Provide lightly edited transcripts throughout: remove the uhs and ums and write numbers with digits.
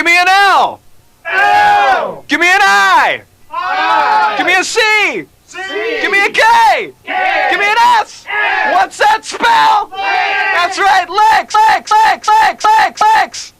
Give me an L. L. Give me an I. I. Give me a C. C. Give me a K. K. Give me an S. S. What's that spell? Lex. That's right, Lex. Lex. Lex. Lex. Lex. Lex.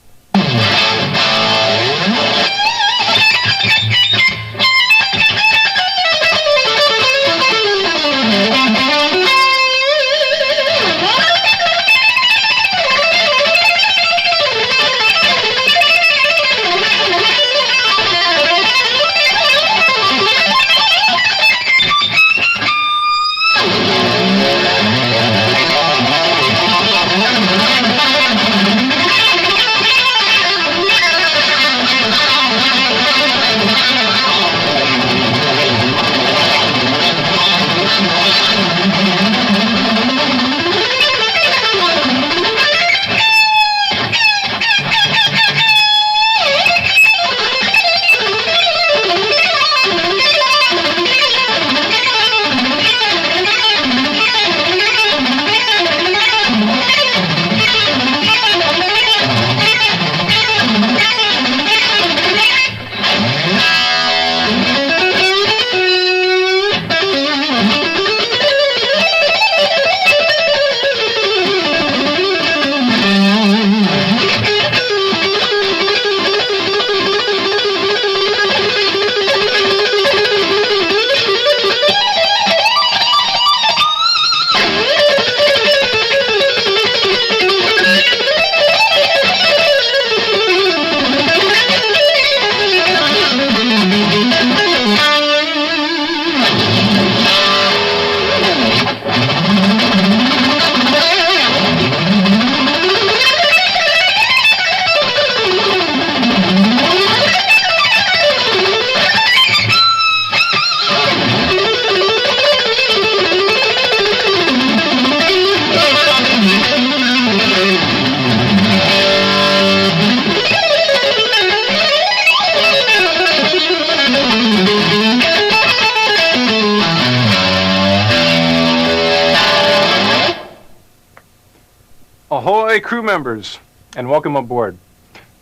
Ahoy, crew members, and welcome aboard.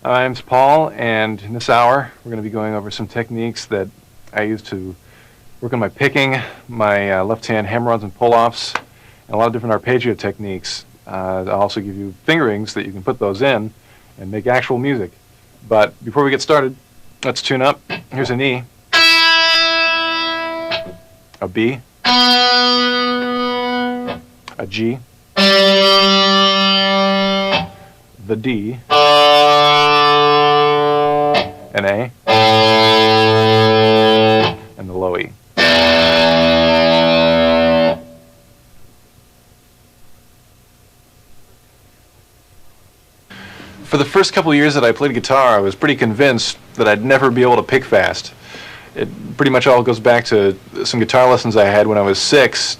My name's Paul, and in this hour, we're going to be going over some techniques that I use to work on my picking, my left-hand hammer-ons and pull-offs, and a lot of different arpeggio techniques. I'll also give you fingerings that you can put those in and make actual music. But before we get started, let's tune up. Here's an E, a B, a G, the D, an A, and the low E. For the first couple of years that I played guitar, I was pretty convinced that I'd never be able to pick fast. It pretty much all goes back to some guitar lessons I had when I was 6.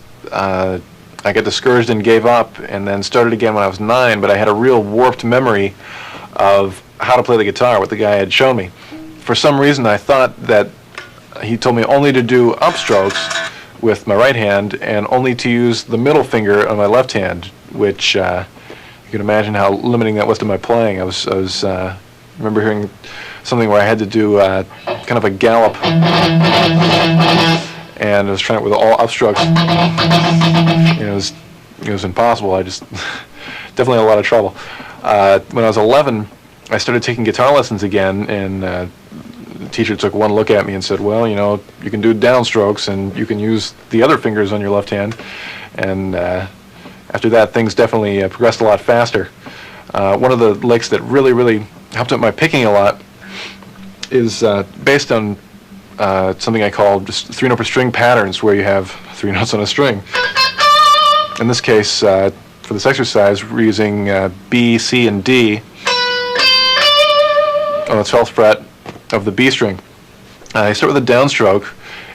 I got discouraged and gave up, and then started again when I was 9, but I had a real warped memory of how to play the guitar, what the guy had shown me. For some reason, I thought that he told me only to do upstrokes with my right hand and only to use the middle finger on my left hand, which you can imagine how limiting that was to my playing. I remember hearing something where I had to do kind of a gallop, and I was trying it with all upstrokes. It was impossible. I just definitely had a lot of trouble. When I was 11, I started taking guitar lessons again, and the teacher took one look at me and said, well, you can do downstrokes and you can use the other fingers on your left hand. And after that, things definitely progressed a lot faster. One of the licks that really, really helped out my picking a lot is based on something I call just 3-note per string patterns, where you have 3 notes on a string. In this case, for this exercise, we're using B, C, and D on the 12th fret of the B string. You start with a downstroke,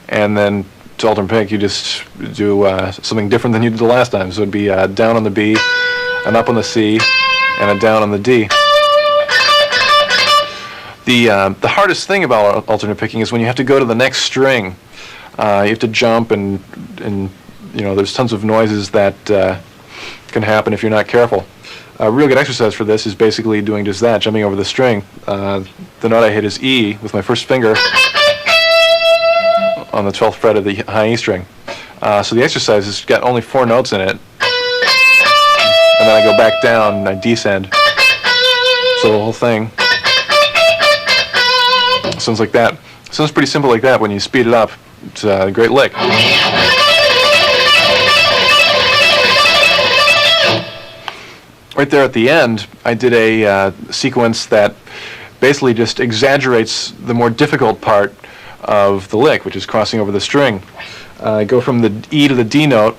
and then to alter and pick, you just do something different than you did the last time. So it'd be down on the B, an up on the C, and a down on the D. The hardest thing about alternate picking is when you have to go to the next string. You have to jump, and there's tons of noises that can happen if you're not careful. A real good exercise for this is basically doing just that, jumping over the string. The note I hit is E with my first finger on the 12th fret of the high E string. So the exercise has got only 4 notes in it, and then I go back down and I descend. So the whole thing sounds like that. Sounds pretty simple like that when you speed it up. It's a great lick. Right there at the end, I did a sequence that basically just exaggerates the more difficult part of the lick, which is crossing over the string. I go from the E to the D note,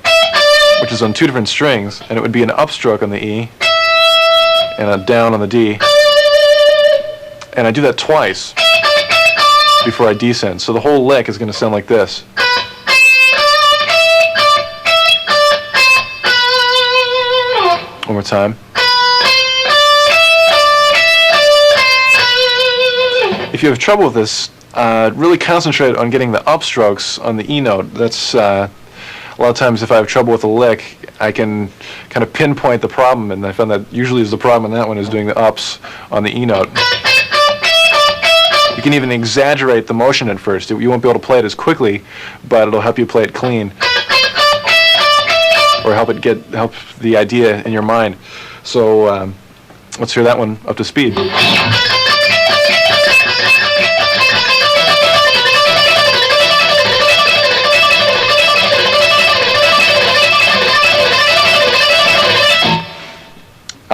which is on 2 different strings, and it would be an upstroke on the E and a down on the D. And I do that twice before I descend. So the whole lick is going to sound like this. One more time. If you have trouble with this, really concentrate on getting the upstrokes on the E note. That's a lot of times if I have trouble with a lick, I can kind of pinpoint the problem, and I found that usually is the problem in that one is doing the ups on the E note. You can even exaggerate the motion at first. You won't be able to play it as quickly, but it'll help you play it clean, or help the idea in your mind. So let's hear that one up to speed.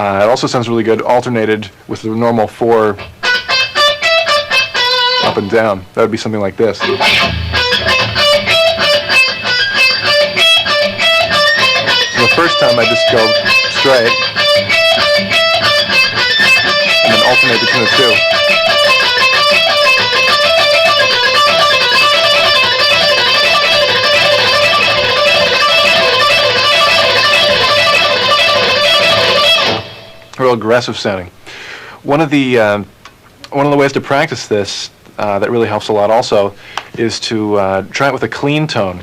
It also sounds really good alternated with the normal 4 up and down. That would be something like this. So the first time I just go straight and then alternate between the 2. Real aggressive sounding. One of the ways to practice this that really helps a lot also is to try it with a clean tone.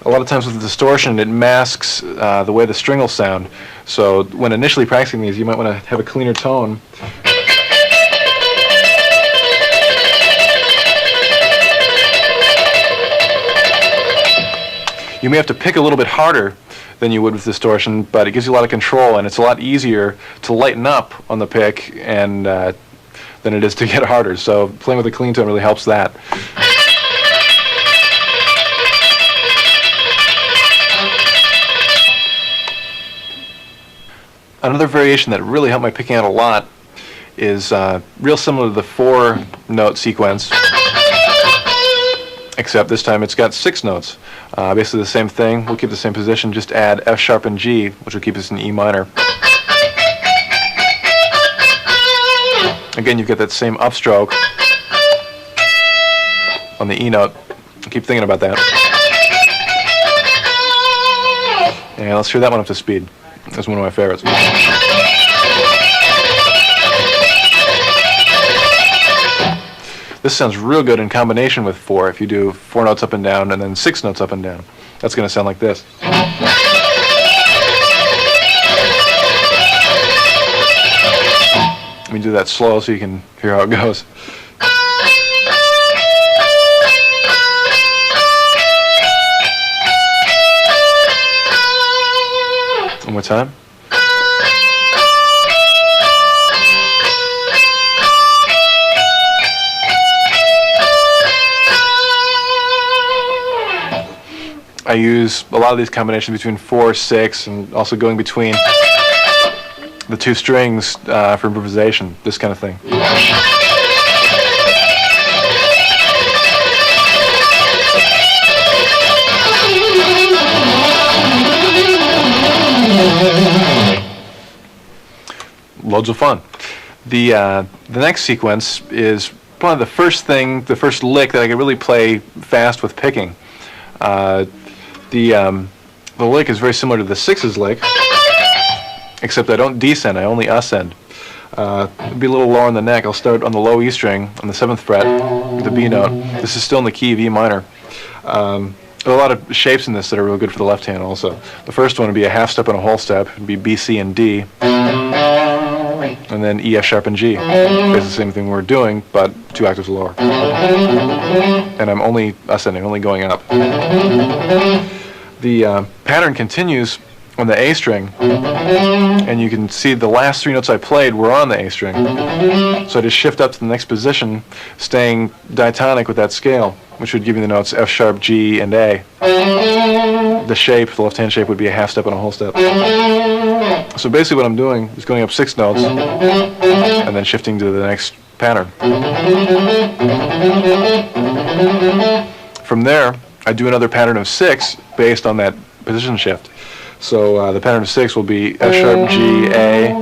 A lot of times with the distortion, it masks the way the string will sound. So when initially practicing these, you might want to have a cleaner tone. You may have to pick a little bit harder than you would with distortion, but it gives you a lot of control, and it's a lot easier to lighten up on the pick and than it is to get harder. So playing with a clean tone really helps that. Another variation that really helped my picking out a lot is real similar to the 4-note sequence, except this time it's got 6 notes. Basically the same thing. We'll keep the same position, just add F sharp and G, which will keep us in E minor. Again, you've got that same upstroke on the E note. Keep thinking about that. And let's hear that one up to speed. That's one of my favorites. This sounds real good in combination with 4. If you do 4 notes up and down and then 6 notes up and down, that's going to sound like this. Let me do that slow so you can hear how it goes. One more time. I use a lot of these combinations between 4, 6, and also going between the 2 strings for improvisation, this kind of thing. Loads of fun. The next sequence is probably the first lick that I can really play fast with picking. The lick is very similar to the 6's lick, except I don't descend, I only ascend. It'll be a little lower on the neck. I'll start on the low E string on the 7th fret with the B note. This is still in the key of E minor. There are a lot of shapes in this that are real good for the left hand also. The first one would be a half step and a whole step. It would be B, C, and D. And then E, F sharp, and G. It's the same thing we're doing, but 2 octaves lower. And I'm only ascending, only going up. The pattern continues on the A string, and you can see the last 3 notes I played were on the A string. So I just shift up to the next position, staying diatonic with that scale, which would give me the notes F sharp, G, and A. The shape, the left-hand shape, would be a half step and a whole step. So basically what I'm doing is going up 6 notes, and then shifting to the next pattern. From there, I do another pattern of 6 based on that position shift. So the pattern of 6 will be F sharp, G, A,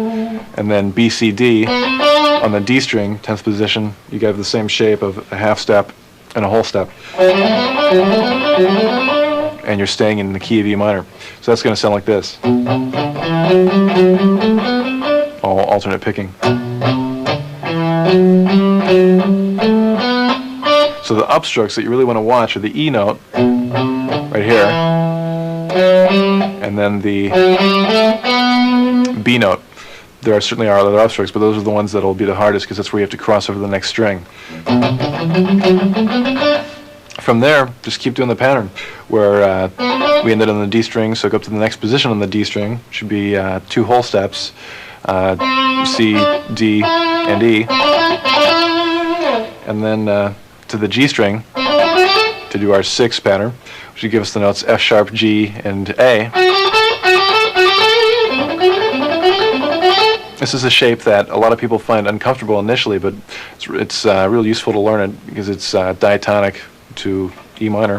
and then B, C, D. On the D string, 10th position, you have the same shape of a half step and a whole step. And you're staying in the key of E minor. So that's going to sound like this. All alternate picking. So the upstrokes that you really want to watch are the E note, right here, and then the B note. There certainly are other upstrokes, but those are the ones that will be the hardest because that's where you have to cross over the next string. From there, just keep doing the pattern where we ended on the D string, so go up to the next position on the D string. Should be 2 whole steps, C, D, and E. And then to the G string to do our 6 pattern, which would give us the notes F sharp, G, and A. This is a shape that a lot of people find uncomfortable initially, but it's real useful to learn it because it's diatonic to E minor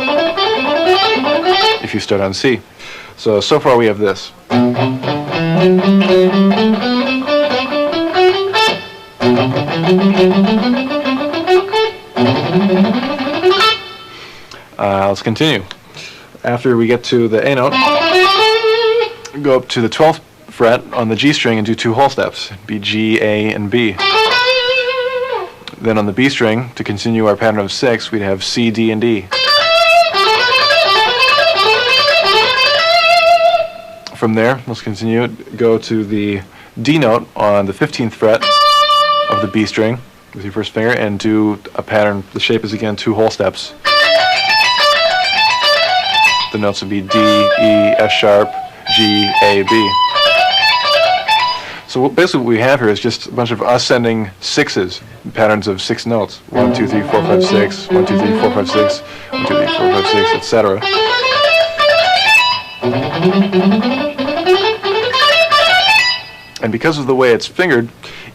if you start on C. So far we have this. Let's continue. After we get to the A note, go up to the 12th fret on the G string and do 2 whole steps, be G, A, and B. Then on the B string, to continue our pattern of 6, we'd have C, D, and E. From there, let's continue, go to the D note on the 15th fret of the B string with your first finger and do a pattern. The shape is again 2 whole steps. The notes would be D, E, F sharp, G, A, B. So basically what we have here is just a bunch of ascending 6s, patterns of 6 notes. 1, 2, 3, 4, 5, 6, 1, 2, 3, 4, 5, 6, 1, 2, 3, 4, 5, 6, etc. And because of the way it's fingered,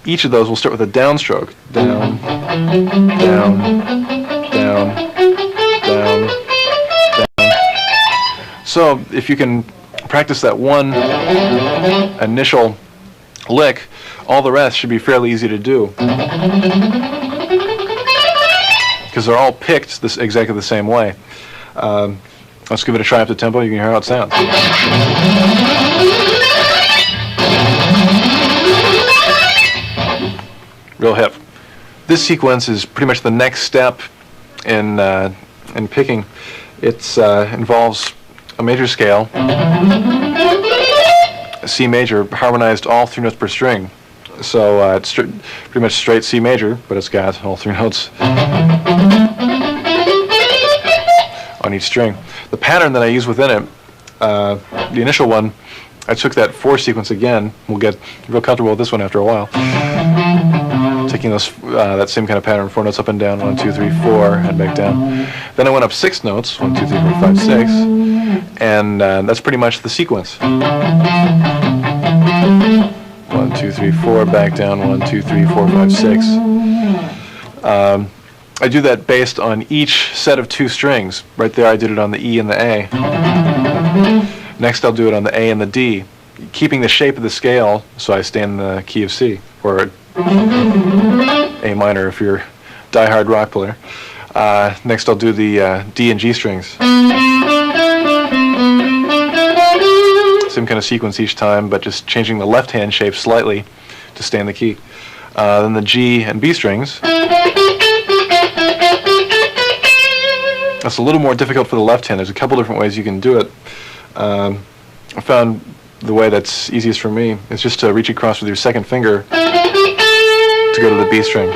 each of those will start with a downstroke. Down, down, down, down, down. So if you can practice that one initial lick, all the rest should be fairly easy to do. Because they're all picked exactly the same way. Let's give it a try up to tempo. You can hear how it sounds. Real hip. This sequence is pretty much the next step in picking. It involves a major scale, a C major, harmonized all 3 notes per string. So it's pretty much straight C major, but it's got all 3 notes on each string. The pattern that I use within it, the initial one, I took that 4 sequence again. We'll get real comfortable with this one after a while. Taking that same kind of pattern, 4 notes up and down, 1, 2, 3, 4, and back down. Then I went up 6 notes, 1, 2, 3, 4, 5, 6, and that's pretty much the sequence. 1, 2, 3, 4, back down, 1, 2, 3, 4, 5, 6. I do that based on each set of 2 strings. Right there I did it on the E and the A. Next I'll do it on the A and the D, keeping the shape of the scale so I stay in the key of C, or A minor if you're a die-hard rock player. Next I'll do the D and G strings. Same kind of sequence each time, but just changing the left-hand shape slightly to stay in the key. Then the G and B strings. That's a little more difficult for the left hand. There's a couple different ways you can do it. I found the way that's easiest for me is just to reach across with your second finger to go to the B string,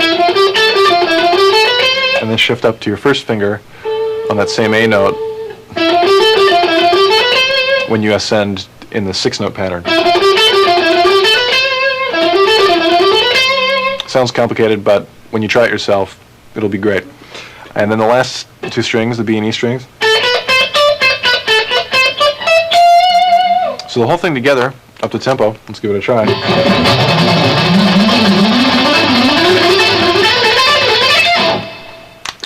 and then shift up to your first finger on that same A note when you ascend in the 6-note pattern. Sounds complicated, but when you try it yourself, it'll be great. And then the last 2 strings, the B and E strings. So the whole thing together, up to tempo. Let's give it a try.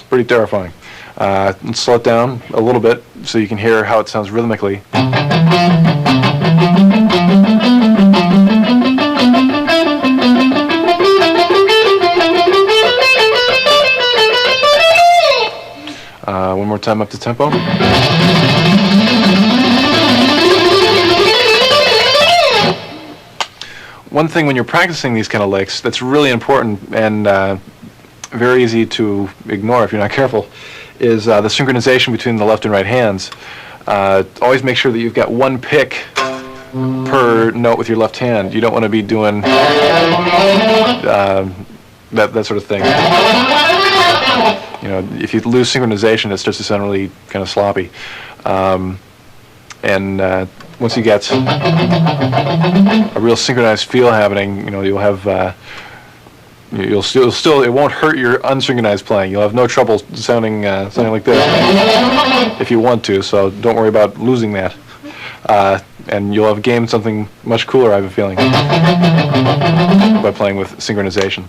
Pretty terrifying. Let's slow it down a little bit so you can hear how it sounds rhythmically. One more time up to tempo. One thing when you're practicing these kind of licks that's really important and very easy to ignore if you're not careful is the synchronization between the left and right hands. Always make sure that you've got one pick per note with your left hand. You don't want to be doing that sort of thing. You know, if you lose synchronization, it starts to sound really kind of sloppy. Once you get a real synchronized feel happening, you know, you'll have you'll still it won't hurt your unsynchronized playing. You'll have no trouble sounding like this if you want to. So don't worry about losing that, and you'll have gained something much cooler, I have a feeling, by playing with synchronization.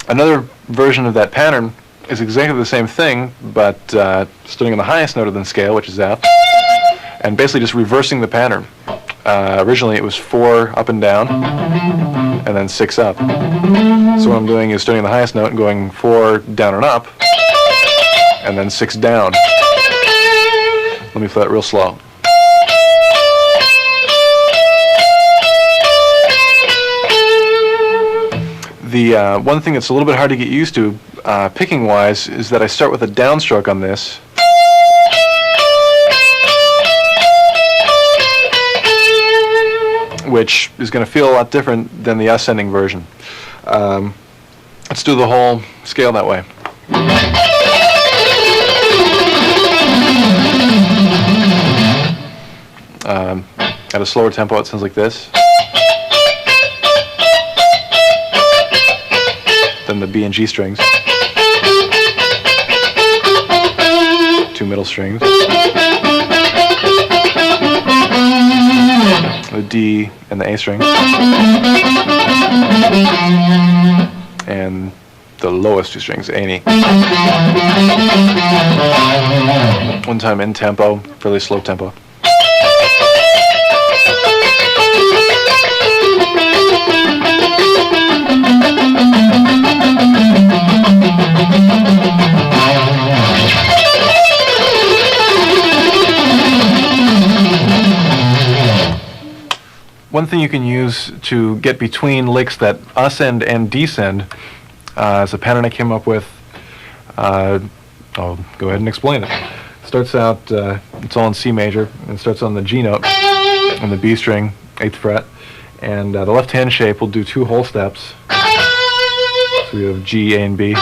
Another version of that pattern is exactly the same thing, but starting on the highest note of the scale, which is F, and basically just reversing the pattern. Originally it was 4 up and down, and then 6 up. So what I'm doing is starting on the highest note and going 4 down and up, and then 6 down. Let me play that real slow. The one thing that's a little bit hard to get used to, picking-wise, is that I start with a downstroke on this. Which is going to feel a lot different than the ascending version. Let's do the whole scale that way. At a slower tempo, it sounds like this. Then the B and G strings, 2 middle strings, the D and the A string, and the lowest 2 strings, A and E. One time in tempo, fairly slow tempo. One thing you can use to get between licks that ascend and descend is a pattern I came up with. I'll go ahead and explain it. Starts out, it's all in C major, and starts on the G note on the B string, 8th fret, and the left hand shape will do 2 whole steps. So we have G, A, and B,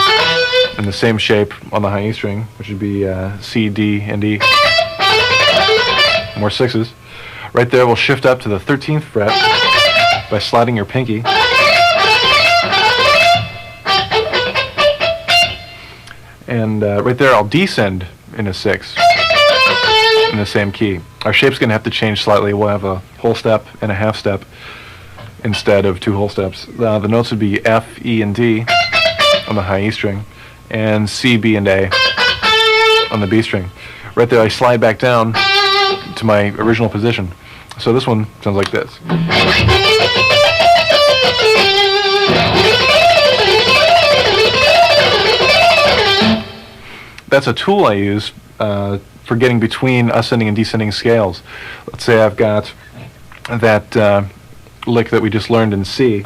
and the same shape on the high E string, which would be C, D, and E. More 6s. Right there, we'll shift up to the 13th fret by sliding your pinky. And right there, I'll descend in a 6 in the same key. Our shape's going to have to change slightly. We'll have a whole step and a half step instead of 2 whole steps. The notes would be F, E, and D on the high E string, and C, B, and A on the B string. Right there, I slide back down to my original position. So this one sounds like this. That's a tool I use for getting between ascending and descending scales. Let's say I've got that lick that we just learned in C.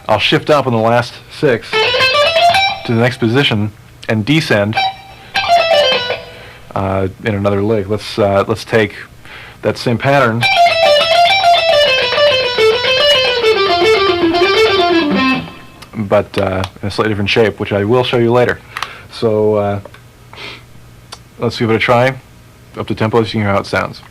I'll shift up on the last 6 to the next position and descend in another lick. Let's take that same pattern but in a slightly different shape, which I will show you later. So let's give it a try. Up to tempo so you can hear how it sounds.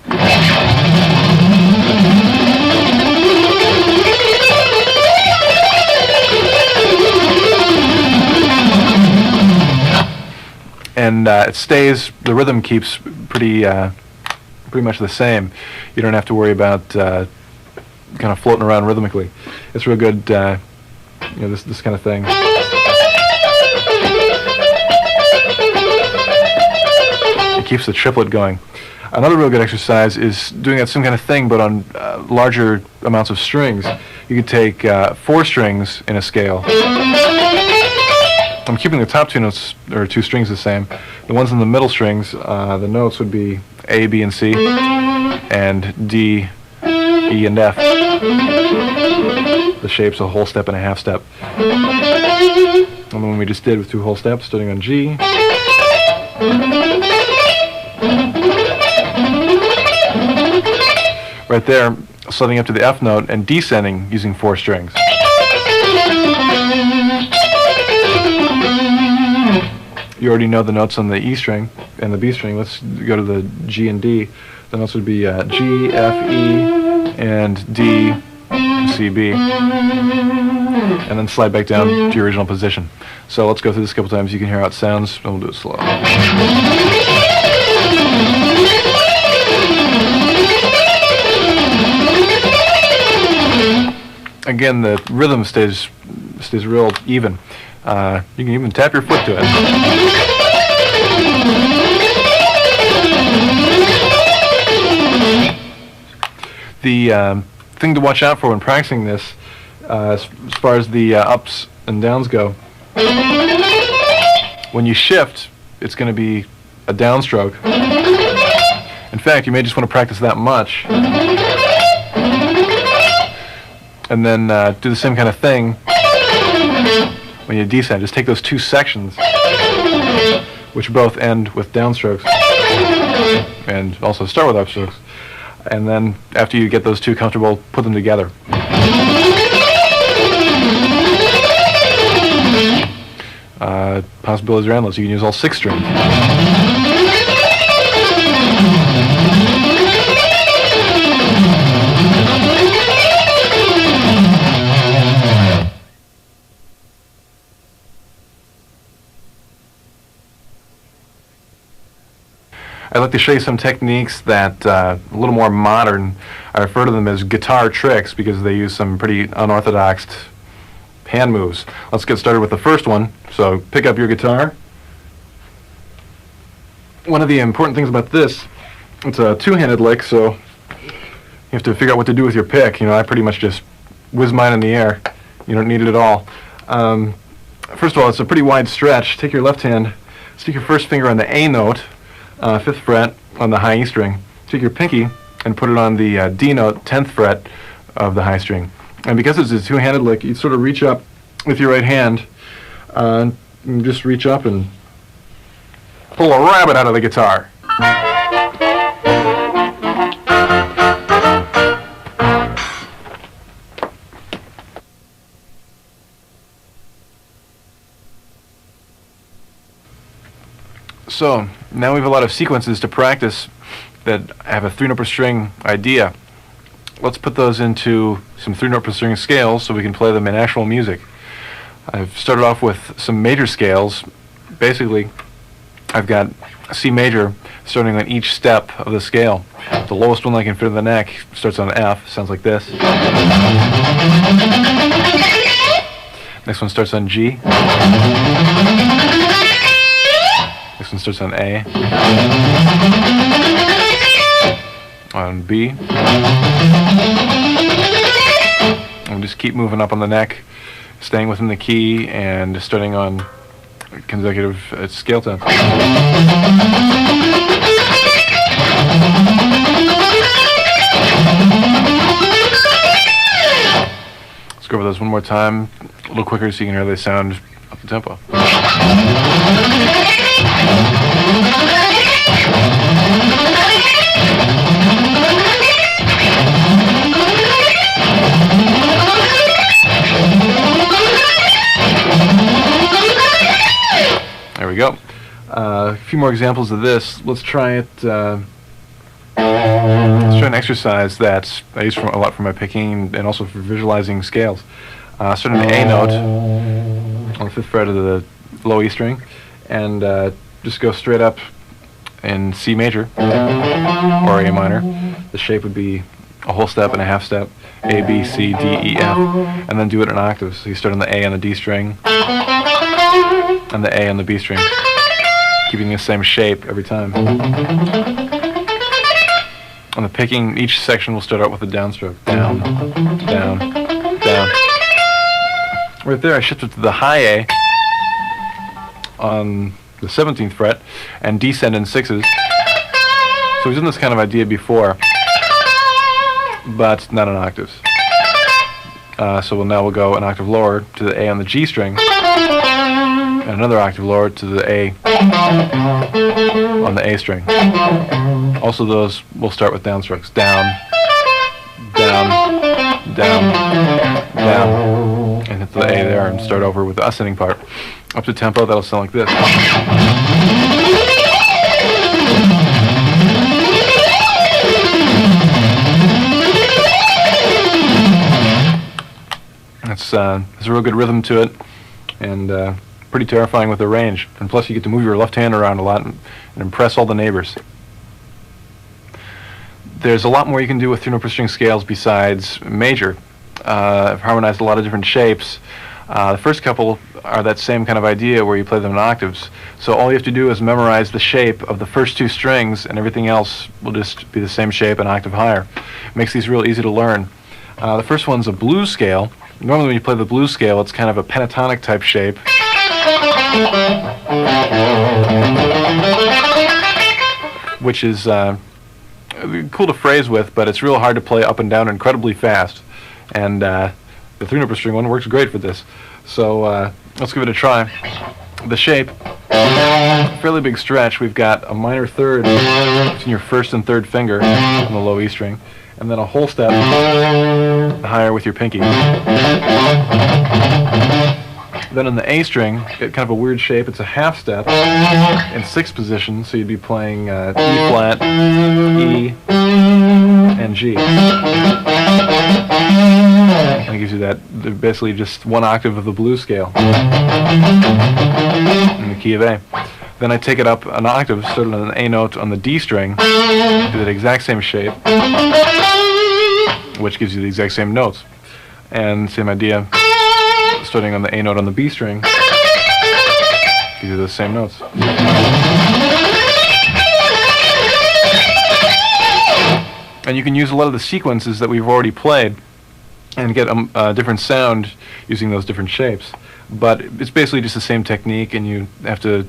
And it stays, the rhythm keeps pretty much the same. You don't have to worry about kind of floating around rhythmically. It's real good, this kind of thing. It keeps the triplet going. Another real good exercise is doing that same kind of thing, but on larger amounts of strings. You could take 4 strings in a scale. I'm keeping the top 2 notes, or 2 strings the same. The ones in the middle strings, the notes would be A, B, and C, and D, E, and F. The shape's a whole step and a half step. And the one we just did with 2 whole steps, starting on G. Right there, sliding up to the F note and descending using 4 strings. You already know the notes on the E string and the B string. Let's go to the G and D. The notes would be G, F, E, and D, C, B. And then slide back down to your original position. So let's go through this a couple times. You can hear how it sounds, and we'll do it slow. Again, the rhythm stays real even. You can even tap your foot to it. The thing to watch out for when practicing this, as far as the ups and downs go, when you shift, it's going to be a downstroke. In fact, you may just want to practice that much. And then do the same kind of thing when you descend. Just take those 2 sections, which both end with downstrokes, and also start with upstrokes. And then after you get those 2 comfortable, put them together. Possibilities are endless. You can use all 6 strings. I'd like to show you some techniques that a little more modern. I refer to them as guitar tricks because they use some pretty unorthodox hand moves. Let's get started with the first one. So pick up your guitar. One of the important things about this, it's a 2-handed lick, so you have to figure out what to do with your pick. I pretty much just whiz mine in the air. You don't need it at all. First of all, it's a pretty wide stretch. Take your left hand, stick your first finger on the A note, 5th fret on the high E string. Take your pinky and put it on the D note, 10th fret of the high string. And because it's a 2-handed lick, you sort of reach up with your right hand, and just reach up and pull a rabbit out of the guitar. So now we have a lot of sequences to practice that have a 3-note per string idea. Let's put those into some 3-note per string scales so we can play them in actual music. I've started off with some major scales. Basically, I've got C major starting on each step of the scale. The lowest one I can fit in the neck starts on F, sounds like this. Next one starts on G. Next one starts on A. On B. And just keep moving up on the neck, staying within the key, and starting on consecutive scale tones. Let's go over those one more time, a little quicker so you can hear they sound up the tempo. There we go. A few more examples of this. Let's try it. Let's try an exercise that I use a lot for my picking and also for visualizing scales. Starting the A note on the 5th fret of the low E string, and just go straight up in C major or A minor. The shape would be a whole step and a half step, A, B, C, D, E, F, and then do it in octaves. So you start on the A and the D string, and the A and the B string, keeping the same shape every time. On the picking, each section will start out with a downstroke. Down, down, down. Right there I shifted to the high A on the 17th fret and descend in 6s. So we've done this kind of idea before, but not in octaves. So we'll go an octave lower to the A on the G string, and another octave lower to the A on the A string. Also those will start with downstrokes. Down, down, down, down, and hit the A there and start over with the ascending part. Up to tempo, that'll sound like this. There's a real good rhythm to it, and pretty terrifying with the range. And plus you get to move your left hand around a lot and impress all the neighbors. There's a lot more you can do with 3-note per string scales besides major. I've harmonized a lot of different shapes. The first couple are that same kind of idea where you play them in octaves. So all you have to do is memorize the shape of the first 2 strings, and everything else will just be the same shape, an octave higher. It makes these real easy to learn. The first one's a blues scale. Normally when you play the blues scale, it's kind of a pentatonic type shape. Which is cool to phrase with, but it's real hard to play up and down incredibly fast. And the 3-note per string one works great for this. So let's give it a try. The shape, fairly big stretch. We've got a minor third between your 1st and 3rd finger on the low E string, and then a whole step higher with your pinky. Then on the A string, get kind of a weird shape. It's a half step in 6th position, so you'd be playing E flat, E, and G. And it gives you that, basically just 1 octave of the blues scale in the key of A. Then I take it up an octave, starting on an A note on the D string, do that exact same shape, which gives you the exact same notes. And same idea, starting on the A note on the B string, gives you the same notes. And you can use a lot of the sequences that we've already played and get a different sound using those different shapes. But it's basically just the same technique, and you have to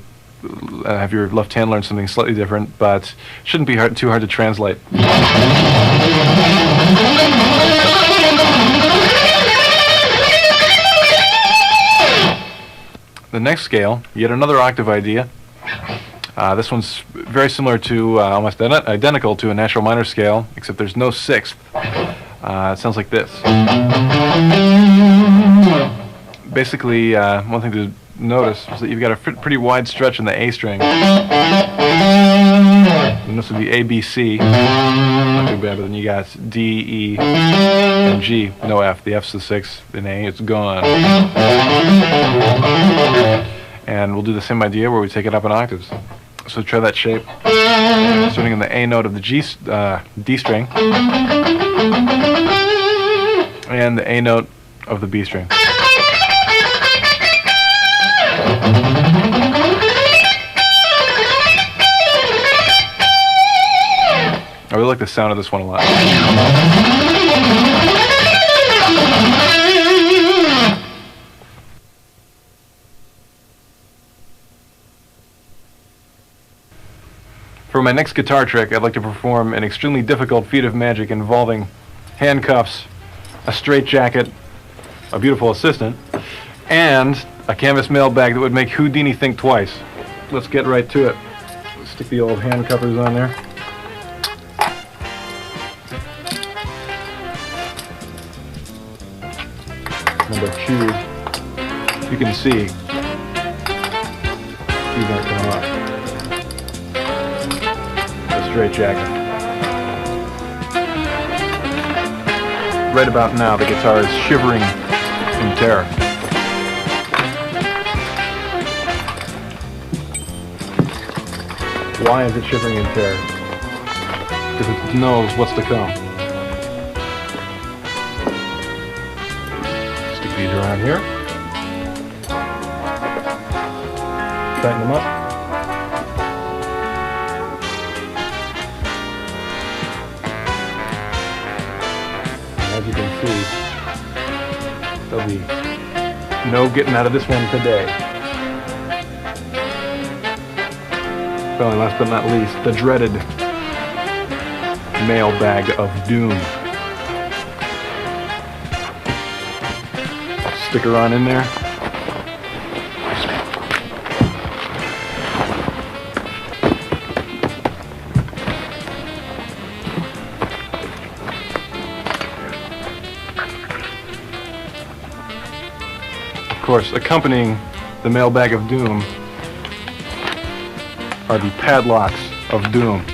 have your left hand learn something slightly different, but it shouldn't be too hard to translate. The next scale, yet another octave idea. This one's very similar to, almost identical to a natural minor scale, except there's no 6th. It sounds like this. Basically, one thing to notice is that you've got a pretty wide stretch in the A string. And this would be A, B, C. Not too bad, but then you got D, E, and G. No F. The F's the 6th. In A, it's gone. And we'll do the same idea where we take it up in octaves. So try that shape. Starting on the A note of the D string, and the A note of the B string. I really like the sound of this one a lot. For my next guitar trick, I'd like to perform an extremely difficult feat of magic involving handcuffs, a straitjacket, a beautiful assistant, and a canvas mailbag that would make Houdini think twice. Let's get right to it. Stick the old handcuffers on there. Number 2, you can see these aren't coming off. The straitjacket. Right about now, the guitar is shivering in terror. Why is it shivering in terror? Because it knows what's to come. Stick these around here. Tighten them up. And as you can see, there'll be no getting out of this one today. Finally, last but not least, the dreaded mailbag of doom. Stick her on in there. Of course, accompanying the mailbag of doom are the padlocks of doom.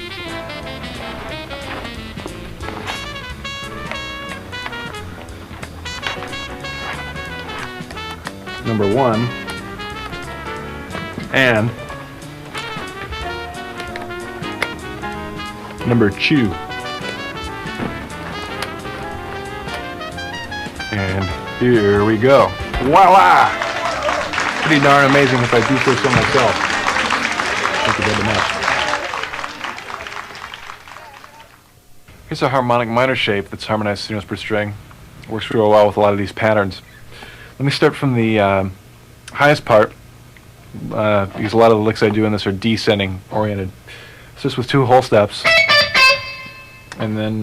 Number 1 and number 2. And here we go. Voila! Pretty darn amazing if I do say so myself. Thank you very much. Here's a harmonic minor shape that's harmonized 3 notes per string. Works real well with a lot of these patterns. Let me start from the highest part, because a lot of the licks I do in this are descending oriented. So just with 2 whole steps, and then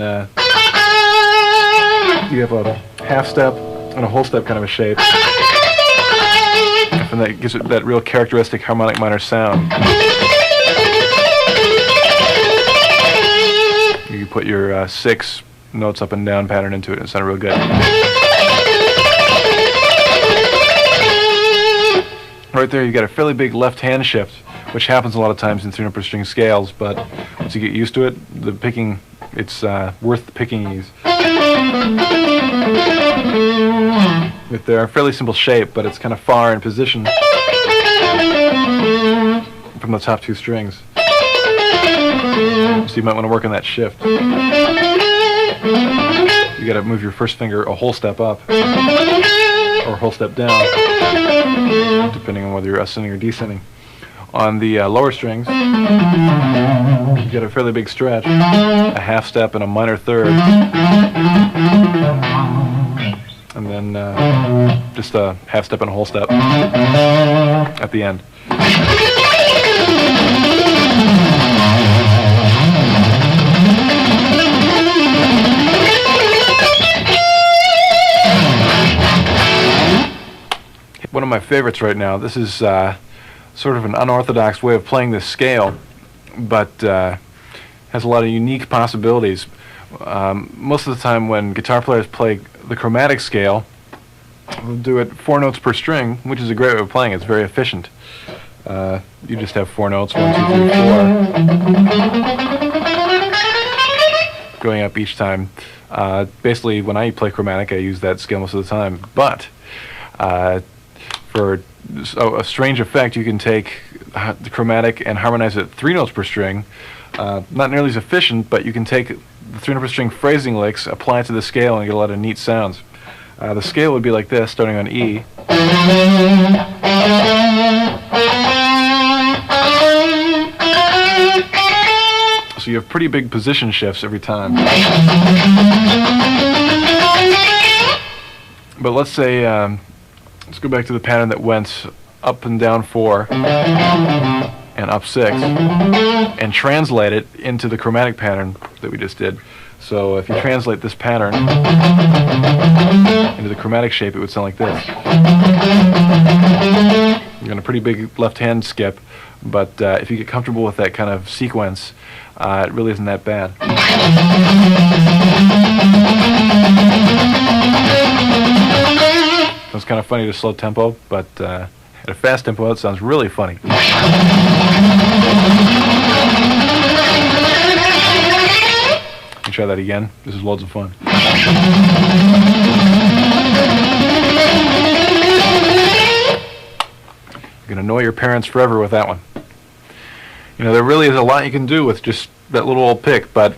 you have a half step and a whole step kind of a shape, and that gives it that real characteristic harmonic minor sound. You can put your 6 notes up and down pattern into it and it sounds real good. Right there, you've got a fairly big left hand shift, which happens a lot of times in 3 note per string scales, but once you get used to it, the picking, it's worth the picking ease. Right there, fairly simple shape, but it's kind of far in position from the top 2 strings. So you might want to work on that shift. You got to move your first finger a whole step up, or a whole step down, depending on whether you're ascending or descending. On the lower strings, you get a fairly big stretch, a half step and a minor third, and then just a half step and a whole step at the end. One of my favorites right now. This is sort of an unorthodox way of playing this scale, but has a lot of unique possibilities. Most of the time when guitar players play the chromatic scale, they'll do it 4 notes per string, which is a great way of playing. It's very efficient. You just have 4 notes, 1, 2, 3, 4, going up each time. Basically, when I play chromatic, I use that scale most of the time. But for a strange effect, you can take the chromatic and harmonize it 3 notes per string. Not nearly as efficient, but you can take the 3 note per string phrasing licks, apply it to the scale, and get a lot of neat sounds. The scale would be like this, starting on E. So you have pretty big position shifts every time. But let's say, let's go back to the pattern that went up and down 4, and up 6, and translate it into the chromatic pattern that we just did. So if you translate this pattern into the chromatic shape, it would sound like this. You're going a pretty big left hand skip, but if you get comfortable with that kind of sequence, it really isn't that bad. It's kind of funny to slow tempo, but at a fast tempo it sounds really funny. Try that again. This is loads of fun. You're going to annoy your parents forever with that one. You know, there really is a lot you can do with just that little old pick, but,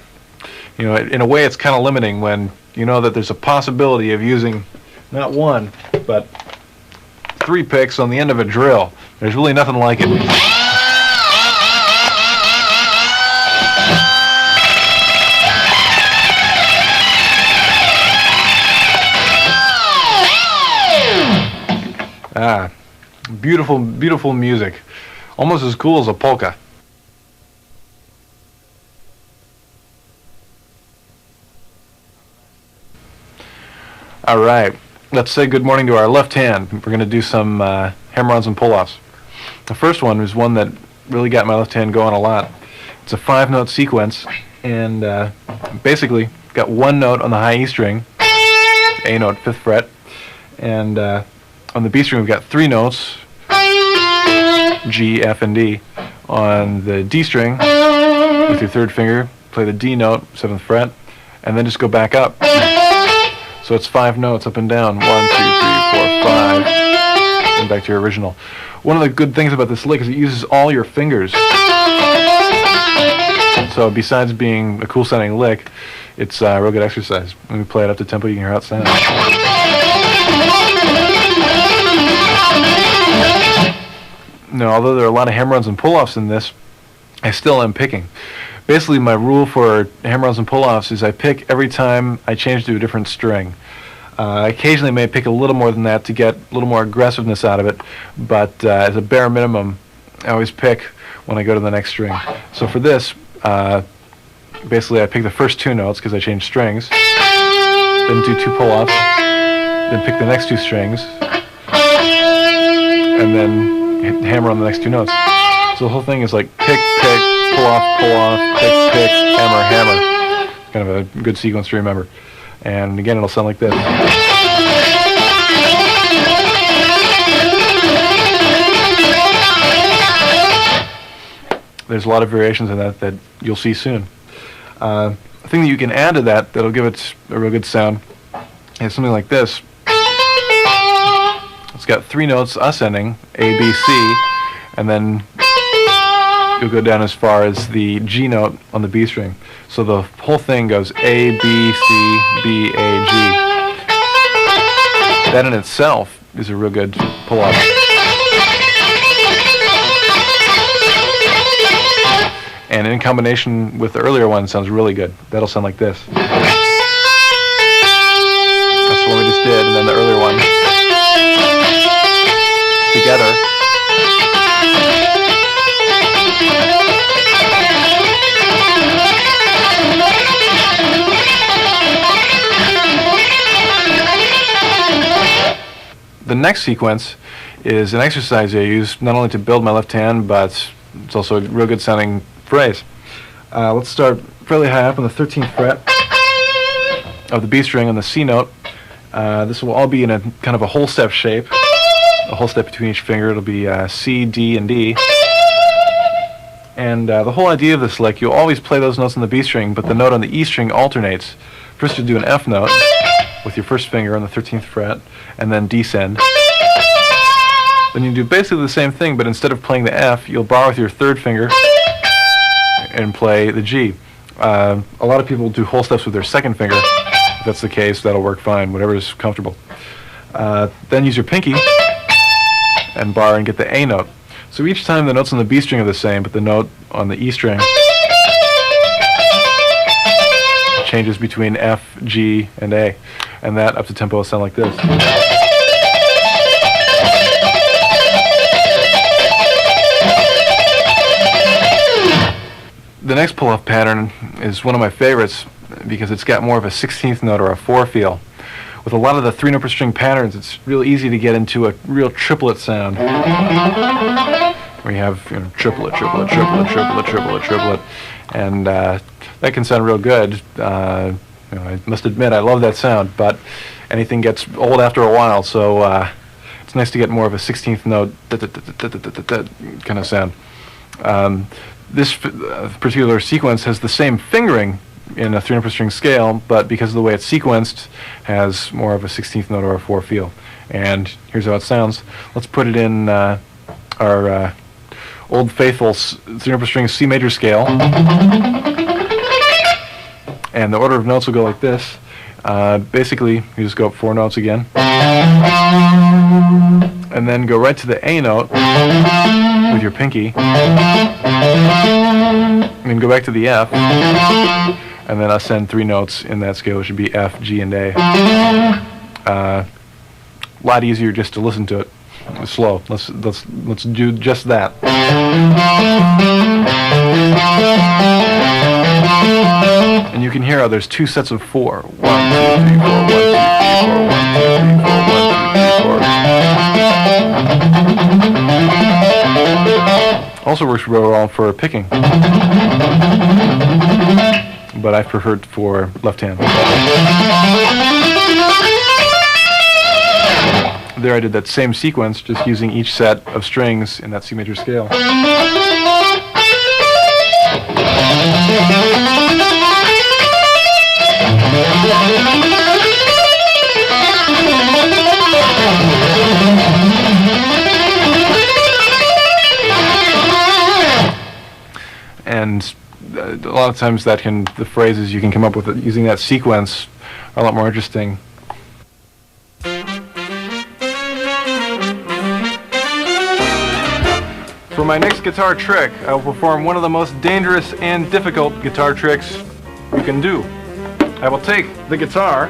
you know, in a way it's kind of limiting when you know that there's a possibility of using not one, but 3 picks on the end of a drill. There's really nothing like it. Ah, beautiful, beautiful music. Almost as cool as a polka. All right, let's say good morning to our left hand. We're going to do some hammer-ons and pull-offs. The first one is one that really got my left hand going a lot. It's a 5-note sequence, and basically got 1 note on the high E string, A note, 5th fret, and on the B string we've got 3 notes, G, F, and D. On the D string, with your 3rd finger, play the D note, 7th fret, and then just go back up. So it's 5 notes up and down, 1, 2, 3, 4, 5, and back to your original. One of the good things about this lick is it uses all your fingers. So besides being a cool sounding lick, it's a real good exercise. When we play it up to tempo, you can hear how it sounds. Now, although there are a lot of hammer-ons and pull-offs in this, I still am picking. Basically, my rule for hammer-ons and pull-offs is I pick every time I change to a different string. I occasionally may pick a little more than that to get a little more aggressiveness out of it, but as a bare minimum, I always pick when I go to the next string. So for this, basically I pick the first 2 notes because I changed strings, then do 2 pull-offs, then pick the next 2 strings, and then hammer on the next 2 notes. So the whole thing is like pick, pick, pull off, pick, pick, hammer, hammer. Kind of a good sequence to remember. And again, it'll sound like this. There's a lot of variations in that you'll see soon. The thing that you can add to that that'll give it a real good sound is something like this. It's got 3 notes ascending, A, B, C, and then you'll go down as far as the G note on the B string. So the whole thing goes A, B, C, B, A, G. That in itself is a real good pull-off. And in combination with the earlier one, sounds really good. That'll sound like this. That's the one we just did, and then the earlier one. Together. The next sequence is an exercise I use not only to build my left hand, but it's also a real good sounding phrase. Let's start fairly high up on the 13th fret of the B string on the C note. This will all be in a kind of a whole step shape. A whole step between each finger. It'll be C, D, and D. And the whole idea of this lick, you'll always play those notes on the B string, but the note on the E string alternates. First you'll do an F note with your first finger on the 13th fret, and then descend. Then you do basically the same thing, but instead of playing the F, you'll bar with your 3rd finger and play the G. A lot of people do whole steps with their 2nd finger. If that's the case, that'll work fine, whatever is comfortable. Then use your pinky and bar and get the A note. So each time the notes on the B string are the same, but the note on the E string changes between F, G, and A. And that up to tempo will sound like this. The next pull-off pattern is one of my favorites because it's got more of a 16th note or a 4 feel. With a lot of the 3-note per string patterns, it's real easy to get into a real triplet sound. Where you have triplet, triplet, triplet, triplet, triplet, triplet, and that can sound real good. I must admit I love that sound, but anything gets old after a while, so it's nice to get more of a 16th note kind of sound. This particular sequence has the same fingering in a 3-note per string scale, but because of the way it's sequenced, has more of a 16th note or a 4 feel. And here's how it sounds. Let's put it in our old faithful 3-note per string C major scale. And the order of notes will go like this. Basically, you just go up 4 notes again. And then go right to the A note with your pinky. And then go back to the F. And then ascend 3 notes in that scale, which should be F, G, and A. A lot easier just to listen to it. It's slow. Let's do just that. And you can hear how there's 2 sets of 4. 1, 2, 3, 4, 1, 2, 3, 4, 1, 2, 3, 4, 1, 2, 3, 4. Also works real well for picking, but I prefer it for left hand. There I did that same sequence, just using each set of strings in that C major scale. And a lot of times the phrases you can come up with using that sequence are a lot more interesting. For my next guitar trick, I will perform one of the most dangerous and difficult guitar tricks you can do. I will take the guitar,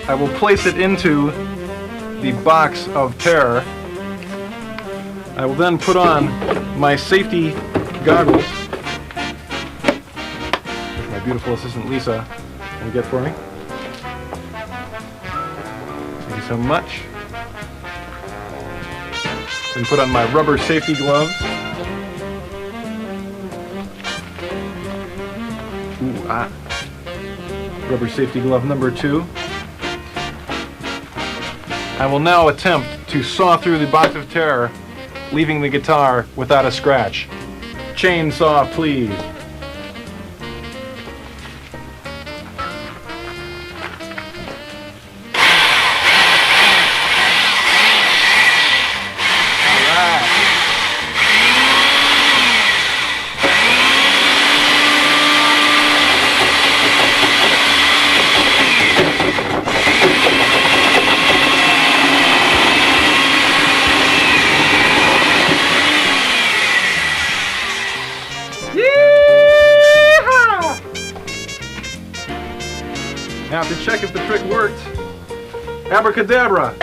I will place it into the box of terror. I will then put on my safety goggles, which my beautiful assistant Lisa will get for me. Thank you so much. Then put on my rubber safety gloves. Rubber safety glove number 2. I will now attempt to saw through the box of terror, leaving the guitar without a scratch. Chainsaw, please. Now to check if the trick worked, abracadabra!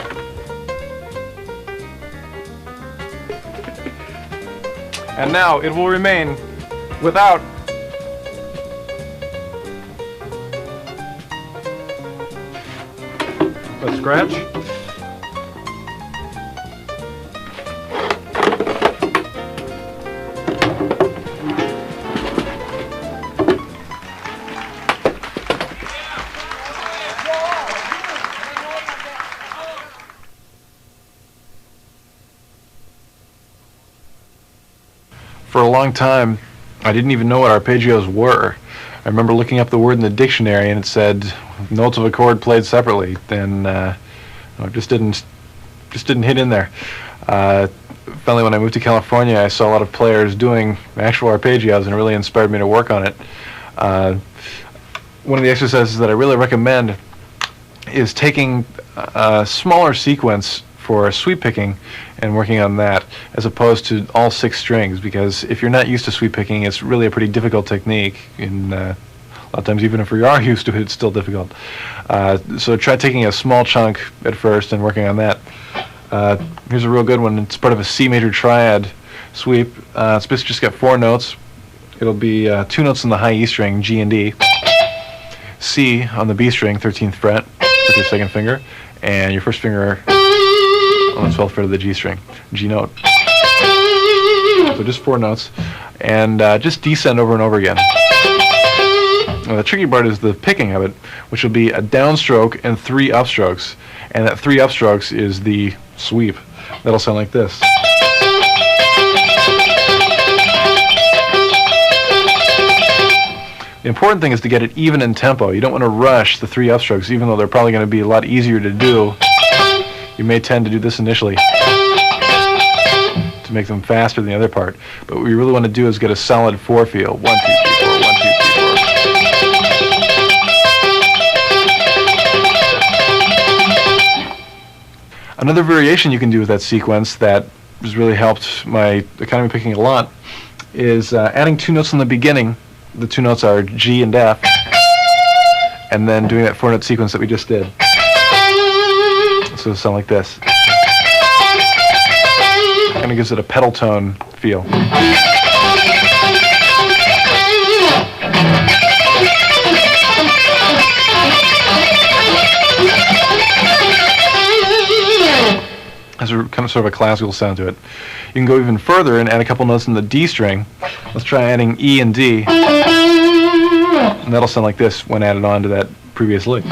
And now it will remain without a scratch. For a long time, I didn't even know what arpeggios were. I remember looking up the word in the dictionary and it said notes of a chord played separately, and it just didn't hit in there. Finally, when I moved to California, I saw a lot of players doing actual arpeggios, and it really inspired me to work on it. One of the exercises that I really recommend is taking a smaller sequence for sweep picking and working on that, as opposed to all 6 strings, because if you're not used to sweep picking, it's really a pretty difficult technique, and a lot of times even if you are used to it, it's still difficult. So try taking a small chunk at first and working on that. Here's a real good one. It's part of a C major triad sweep. It's basically just got 4 notes, it'll be 2 notes on the high E string, G and D, C on the B string, 13th fret, with your second finger, and your first finger on the 12th fret of the G string, G note. So just 4 notes, and just descend over and over again. Now the tricky part is the picking of it, which will be a downstroke and 3 upstrokes, and that 3 upstrokes is the sweep. That'll sound like this. The important thing is to get it even in tempo. You don't want to rush the 3 upstrokes, even though they're probably going to be a lot easier to do. You may tend to do this initially to make them faster than the other part. But what we really want to do is get a solid 4 feel. 1, 2, 3, 4, 1, 2, 3, 4. Another variation you can do with that sequence that has really helped my economy picking a lot is adding 2 notes in the beginning. The 2 notes are G and F, and then doing that 4-note sequence that we just did. So it'll sound like this. Kind of gives it a pedal tone feel. Has a kind of sort of a classical sound to it. You can go even further and add a couple notes in the D string. Let's try adding E and D. And that'll sound like this when added on to that previous lick.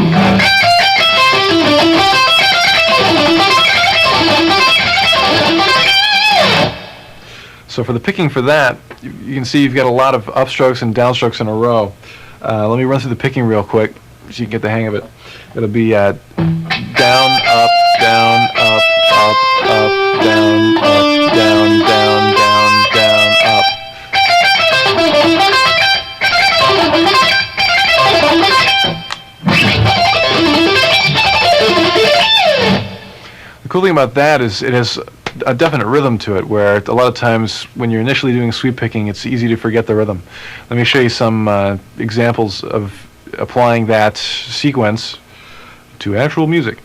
So for the picking for that, you can see you've got a lot of upstrokes and downstrokes in a row. Let me run through the picking real quick so you can get the hang of it. It'll be down, up, down, up, up, up, down, up, down, down, down, down, up. The cool thing about that is it has a definite rhythm to it, where a lot of times when you're initially doing sweep picking, it's easy to forget the rhythm. Let me show you some examples of applying that sequence to actual music.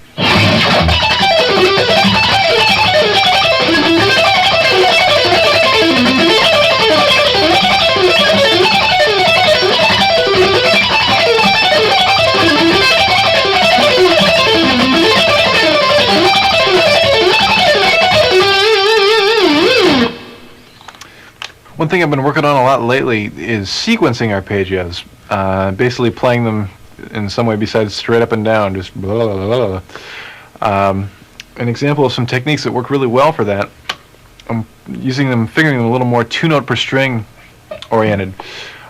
One thing I've been working on a lot lately is sequencing arpeggios, basically playing them in some way besides straight up and down, just blah, blah, blah, blah. An example of some techniques that work really well for that, I'm figuring them a little more 2-note per string oriented,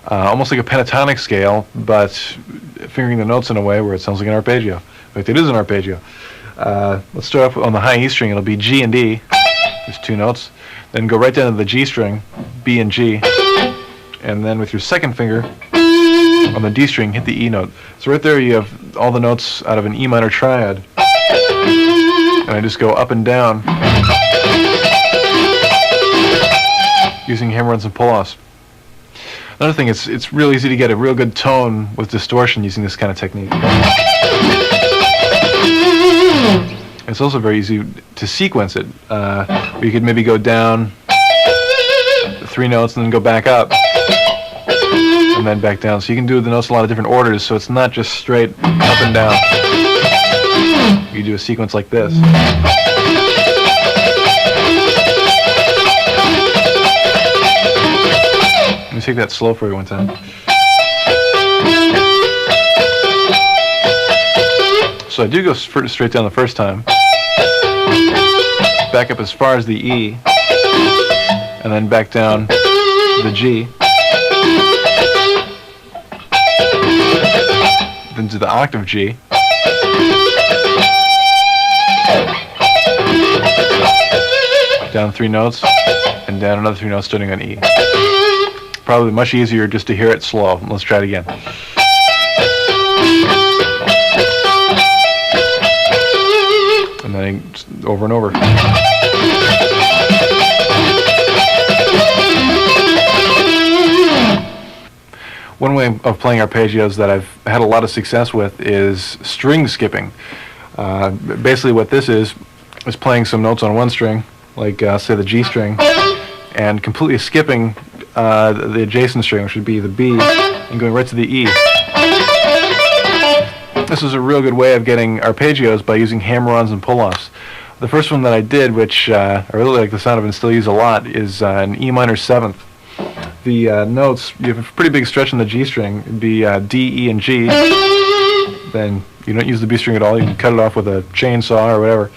almost like a pentatonic scale, but fingering the notes in a way where it sounds like an arpeggio. In fact, it is an arpeggio. Let's start off on the high E string. It'll be G and D, there's 2 notes. Then go right down to the G string, B and G, and then with your second finger on the D string, hit the E note. So right there you have all the notes out of an E minor triad. And I just go up and down using hammer-ons and pull-offs. Another thing, it's real easy to get a real good tone with distortion using this kind of technique. It's also very easy to sequence it. You could maybe go down 3 notes and then go back up and then back down. So you can do the notes in a lot of different orders, so it's not just straight up and down. You do a sequence like this. Let me take that slow for you one time. So I do go straight down the first time, back up as far as the E, and then back down to the G, then to the octave G, down 3 notes, and down another 3 notes starting on E. Probably much easier just to hear it slow. Let's try it again. And then over and over. One way of playing arpeggios that I've had a lot of success with is string skipping. Basically what this is playing some notes on one string, like say the G string, and completely skipping the adjacent string, which would be the B, and going right to the E. This is a real good way of getting arpeggios by using hammer-ons and pull-offs. The first one that I did, which I really like the sound of and still use a lot, is an E minor 7th. The notes, you have a pretty big stretch in the G string. It'd be D, E, and G. Then you don't use the B string at all. You can cut it off with a chainsaw or whatever.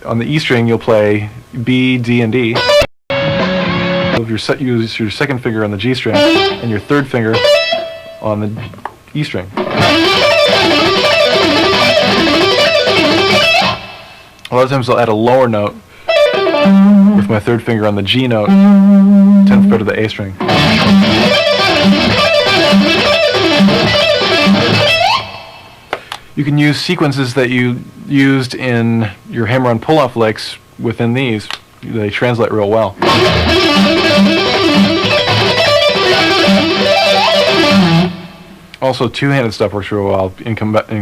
On the E string, you'll play B, D, and D. You'll use your second finger on the G string and your third finger on the E string. A lot of times I'll add a lower note with my third finger on the G note, 10th fret of the A string. You can use sequences that you used in your hammer-on pull-off licks within these. They translate real well. Also, two-handed stuff works real well in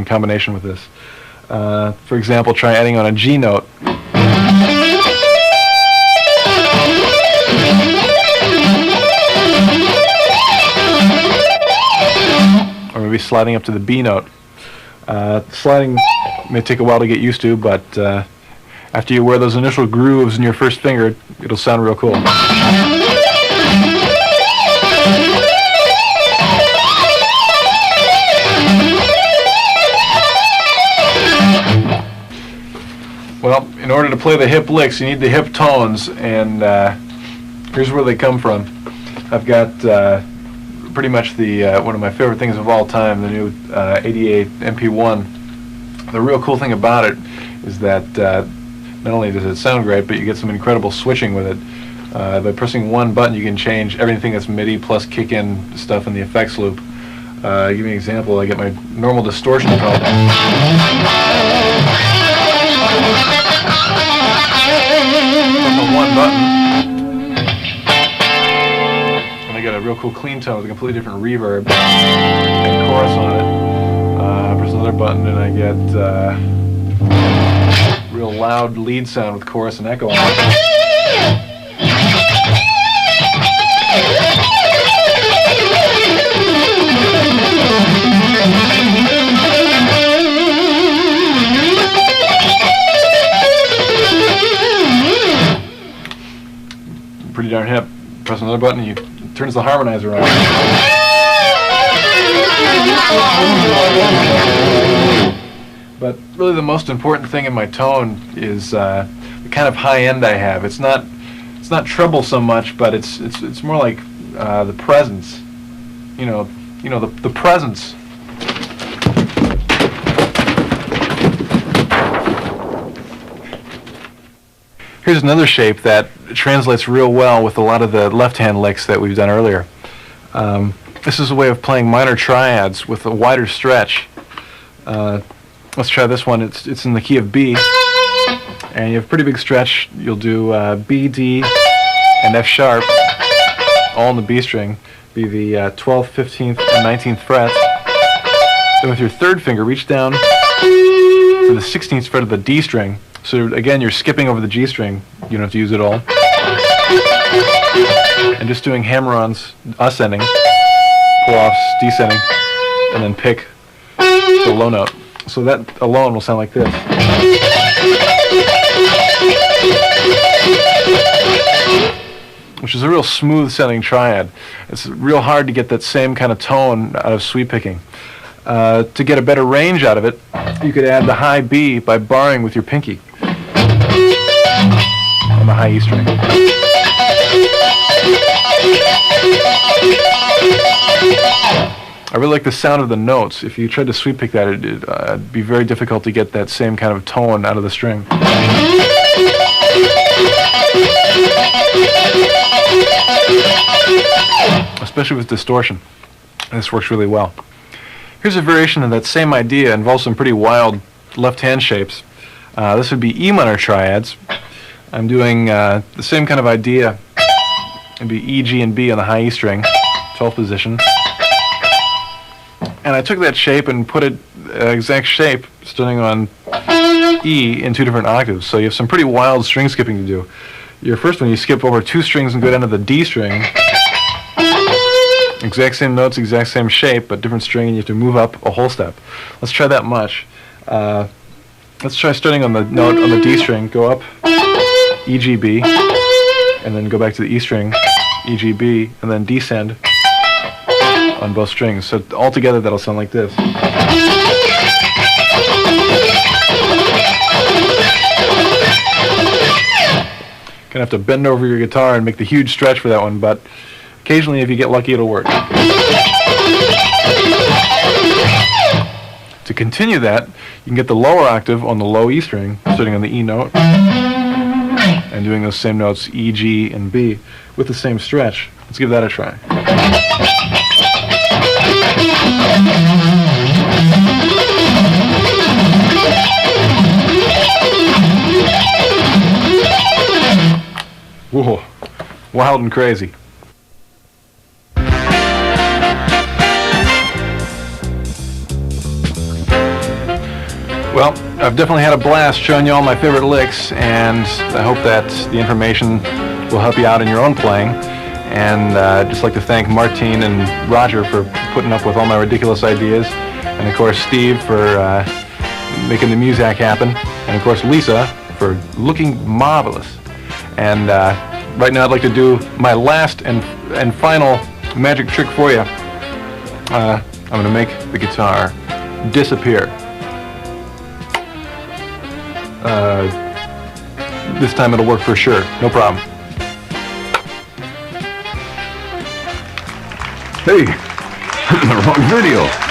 combination with this. For example, try adding on a G note. Or maybe sliding up to the B note. Sliding may take a while to get used to, but after you wear those initial grooves in your first finger, it'll sound real cool. Well, in order to play the hip licks, you need the hip tones, and here's where they come from. I've got pretty much the one of my favorite things of all time, the new 88 MP1. The real cool thing about it is that not only does it sound great, but you get some incredible switching with it. By pressing one button, you can change everything that's MIDI plus kick-in stuff in the effects loop. Give me an example. I get my normal distortion tone. Press one button, and I get a real cool clean tone with a completely different reverb and chorus on it. Press another button, and I get real loud lead sound with chorus and echo on it. Pretty darn hip. Press another button, it turns the harmonizer on. But really the most important thing in my tone is the kind of high end I have. It's not treble so much, but it's more like the presence. The presence. Here's another shape that translates real well with a lot of the left-hand licks that we've done earlier. This is a way of playing minor triads with a wider stretch. Let's try this one. It's in the key of B, and you have a pretty big stretch. You'll do B, D, and F sharp, all in the B string. Be the 12th, 15th, and 19th frets. Then with your third finger, reach down to the 16th fret of the D string. So again, you're skipping over the G string. You don't have to use it all. And just doing hammer-ons, ascending, pull-offs, descending, and then pick the low note. So that alone will sound like this. Which is a real smooth-sounding triad. It's real hard to get that same kind of tone out of sweep picking. To get a better range out of it, you could add the high B by barring with your pinky on the high E string. I really like the sound of the notes. If you tried to sweep pick that, it'd be very difficult to get that same kind of tone out of the string. Especially with distortion. This works really well. Here's a variation of that same idea. It involves some pretty wild left-hand shapes. This would be E minor triads. I'm doing the same kind of idea. It'd be E, G, and B on the high E string, 12th position. And I took that shape and put it exact shape starting on E in two different octaves. So you have some pretty wild string skipping to do. Your first one, you skip over two strings and go down to the D string. Exact same notes, exact same shape, but different string, and you have to move up a whole step. Let's try that much. Let's try starting on the note on the D string, go up, E, G, B, and then go back to the E string, E, G, B, and then descend on both strings. So altogether that'll sound like this. Gonna have to bend over your guitar and make the huge stretch for that one, but occasionally if you get lucky it'll work. To continue that, you can get the lower octave on the low E string, sitting on the E note, and doing those same notes E, G, and B with the same stretch. Let's give that a try. Whoa, wild and crazy. Well, I've definitely had a blast showing you all my favorite licks, and I hope that the information will help you out in your own playing. And I'd just like to thank Martine and Roger for putting up with all my ridiculous ideas, and of course Steve for making the music happen, and of course Lisa for looking marvelous. And right now I'd like to do my last and final magic trick for you. I'm going to make the guitar disappear. This time it'll work for sure, no problem. Hey, wrong video.